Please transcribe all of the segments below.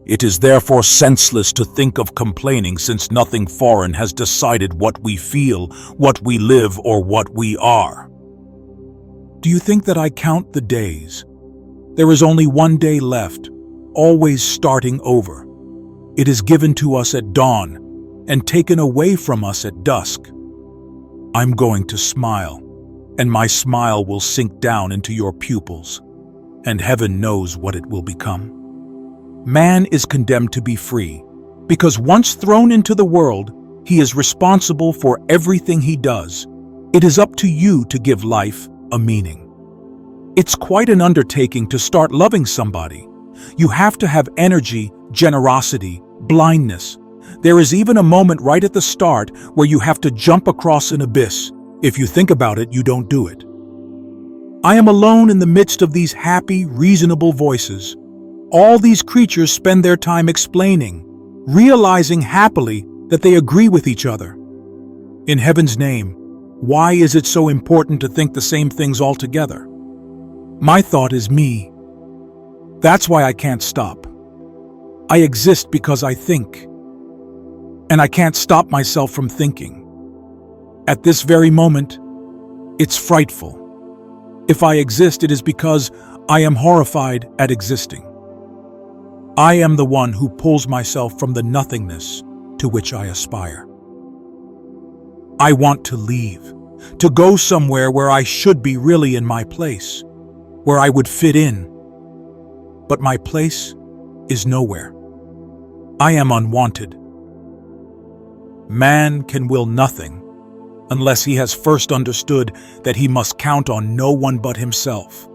It is therefore senseless to think of complaining, since nothing foreign has decided what we feel, what we live, or what we are. Do you think that I count the days? There is only one day left, always starting over. It is given to us at dawn and taken away from us at dusk. I'm going to smile, and my smile will sink down into your pupils, and heaven knows what it will become. Man is condemned to be free, because once thrown into the world, he is responsible for everything he does. It is up to you to give life a meaning. It's quite an undertaking to start loving somebody. You have to have energy, generosity, blindness. There is even a moment right at the start where you have to jump across an abyss. If you think about it, you don't do it. I am alone in the midst of these happy, reasonable voices. All these creatures spend their time explaining, realizing happily that they agree with each other. In heaven's name, why is it so important to think the same things altogether? My thought is me. That's why I can't stop. I exist because I think. And I can't stop myself from thinking. At this very moment, it's frightful. If I exist, it is because I am horrified at existing. I am the one who pulls myself from the nothingness to which I aspire. I want to leave, to go somewhere where I should be really in my place, where I would fit in. But my place is nowhere. I am unwanted. Man can will nothing unless he has first understood that he must count on no one but himself,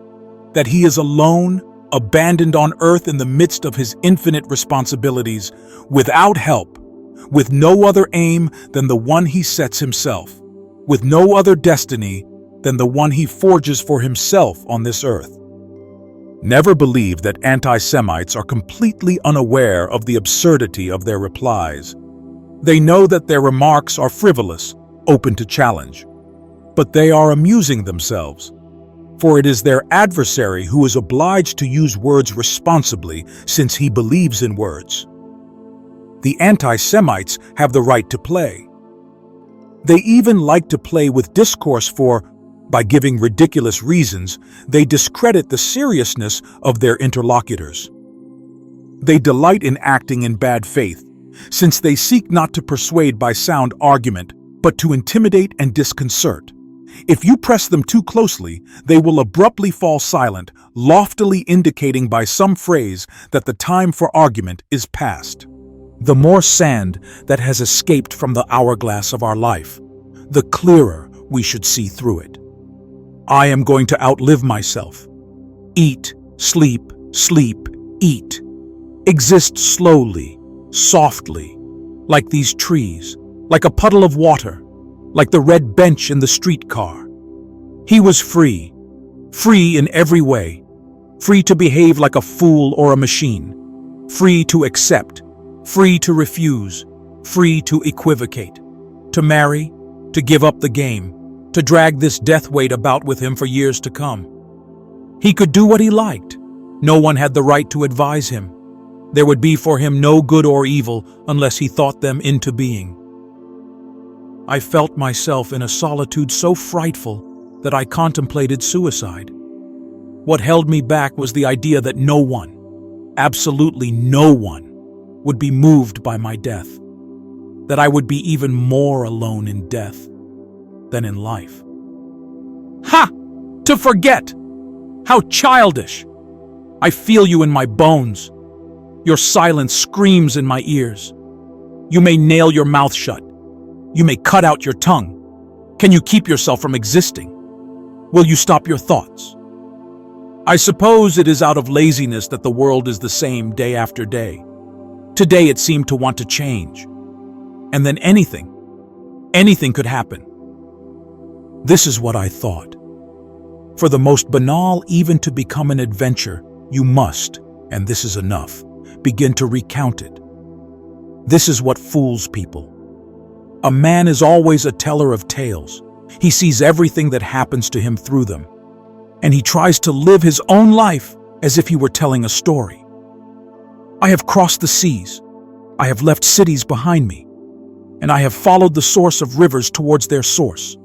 that he is alone, abandoned on earth in the midst of his infinite responsibilities, without help, with no other aim than the one he sets himself, with no other destiny than the one he forges for himself on this earth. Never believe that anti-Semites are completely unaware of the absurdity of their replies. They know that their remarks are frivolous, open to challenge. But they are amusing themselves, for it is their adversary who is obliged to use words responsibly, since he believes in words. The anti-Semites have the right to play. They even like to play with discourse, for, by giving ridiculous reasons, they discredit the seriousness of their interlocutors. They delight in acting in bad faith, since they seek not to persuade by sound argument, but to intimidate and disconcert. If you press them too closely, they will abruptly fall silent, loftily indicating by some phrase that the time for argument is past. The more sand that has escaped from the hourglass of our life, the clearer we should see through it. I am going to outlive myself. Eat, sleep, sleep, eat. Exist slowly, softly, like these trees, like a puddle of water, like the red bench in the streetcar. He was free, free in every way, free to behave like a fool or a machine, free to accept, free to refuse, free to equivocate, to marry, to give up the game, to drag this death weight about with him for years to come. He could do what he liked. No one had the right to advise him. There would be for him no good or evil unless he thought them into being. I felt myself in a solitude so frightful that I contemplated suicide. What held me back was the idea that no one, absolutely no one, would be moved by my death, that I would be even more alone in death than in life. Ha! To forget! How childish! I feel you in my bones. Your silence screams in my ears. You may nail your mouth shut. You may cut out your tongue. Can you keep yourself from existing? Will you stop your thoughts? I suppose it is out of laziness that the world is the same day after day. Today it seemed to want to change. And then anything could happen. This is what I thought. For the most banal even to become an adventure, you must, and this is enough, begin to recount it. This is what fools people. A man is always a teller of tales. He sees everything that happens to him through them, and he tries to live his own life as if he were telling a story. I have crossed the seas. I have left cities behind me. And I have followed the source of rivers towards their source,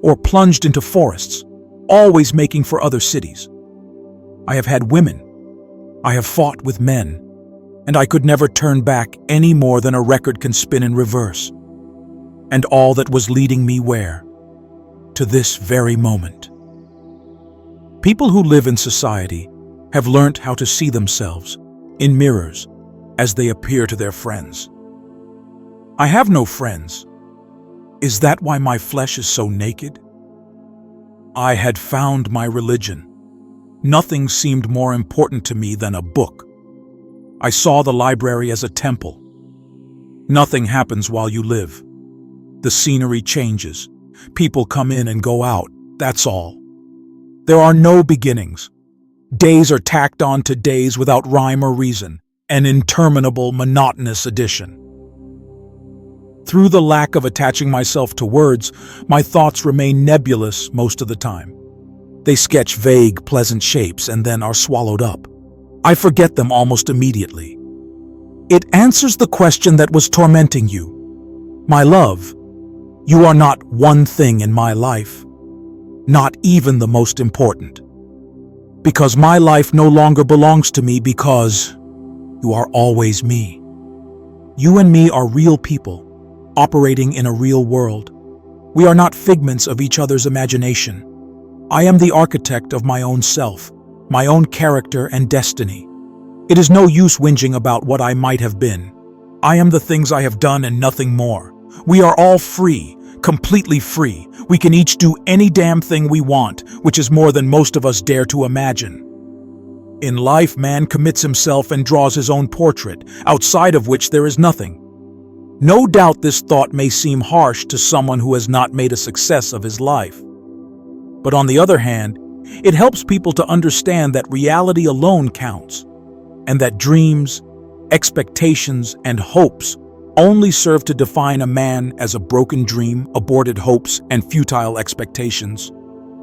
or plunged into forests, always making for other cities. I have had women. I have fought with men. And I could never turn back any more than a record can spin in reverse. And all that was leading me where? To this very moment. People who live in society have learnt how to see themselves in mirrors as they appear to their friends. I have no friends. Is that why my flesh is so naked? I had found my religion. Nothing seemed more important to me than a book. I saw the library as a temple. Nothing happens while you live. The scenery changes. People come in and go out, that's all. There are no beginnings. Days are tacked on to days without rhyme or reason, an interminable, monotonous addition. Through the lack of attaching myself to words, my thoughts remain nebulous most of the time. They sketch vague, pleasant shapes and then are swallowed up. I forget them almost immediately. It answers the question that was tormenting you. My love, you are not one thing in my life, not even the most important. Because my life no longer belongs to me because you are always me. You and me are real people, operating in a real world. We are not figments of each other's imagination. I am the architect of my own self, my own character and destiny. It is no use whinging about what I might have been. I am the things I have done and nothing more. We are all free, completely free. We can each do any damn thing we want, which is more than most of us dare to imagine. In life, man commits himself and draws his own portrait, outside of which there is nothing. No doubt this thought may seem harsh to someone who has not made a success of his life. But on the other hand, it helps people to understand that reality alone counts, and that dreams, expectations, and hopes only serve to define a man as a broken dream, aborted hopes, and futile expectations.